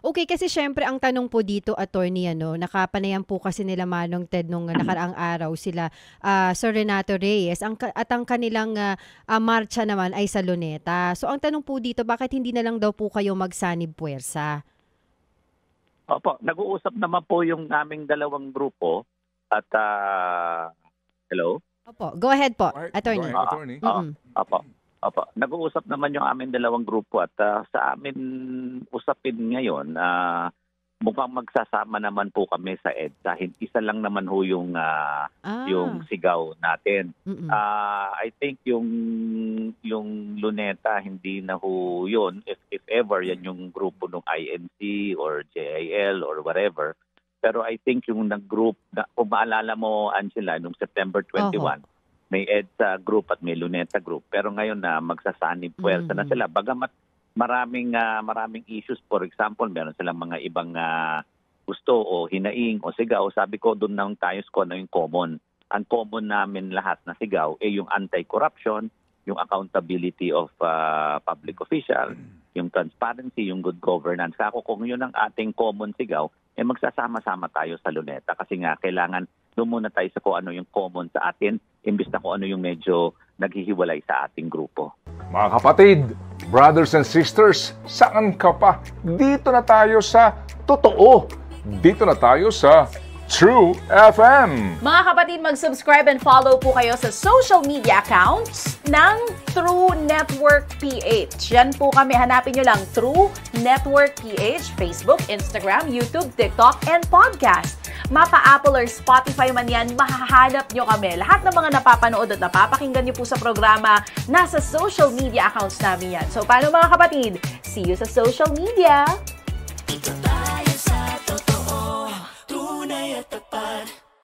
Okay, kasi siyempre ang tanong po dito, attorney, nakapanayan po kasi nila Manong Ted nung nakaraang araw sila, Sir Renato Reyes, at ang kanilang marcha naman ay sa Luneta. So ang tanong po dito, bakit hindi na lang daw po kayo magsanib puwersa? Opo, nag-uusap naman po yung aming dalawang grupo at hello? Opo, go ahead po, Go attorney. ahead, attorney. Opo. Nag-uusap naman yung aming dalawang grupo at sa amin usapin ngayon, mukhang magsasama naman po kami sa EDSA. Isa lang naman ho yung sigaw natin. I think yung Luneta, hindi na ho yun. If ever, yan yung grupo ng INC or JIL or whatever. Pero I think yung nag-group, kung maalala mo, Angela, nung September 21, may EDSA group at may Luneta group. Pero ngayon na magsasanib puwersa na sila. Bagamat maraming issues. For example, meron silang mga ibang gusto o hinaing o sigaw. Sabi ko, doon lang tayo kung ano yung common. Ang common namin lahat na sigaw ay yung anti-corruption, yung accountability of public official, yung transparency, yung good governance. Ako kung yun ang ating common sigaw, magsasama-sama tayo sa Luneta. Kasi nga, kailangan doon muna tayo sa kung ano yung common sa atin, imbis na kung ano yung medyo naghihiwalay sa ating grupo. Mga kapatid, brothers and sisters, saan ka pa? Dito na tayo sa totoo. Dito na tayo sa True FM. Mga kapatid, mag-subscribe and follow po kayo sa social media accounts ng True Network PH. Yan po kami. Hanapin nyo lang True Network PH, Facebook, Instagram, YouTube, TikTok, and podcast. Mapa-Apple or Spotify man yan, mahahanap nyo kami. Lahat ng mga napapanood at napapakinggan nyo po sa programa, nasa social media accounts namin yan. So, paano mga kapatid? See you sa social media! Dito tayo sa totoo, tunay at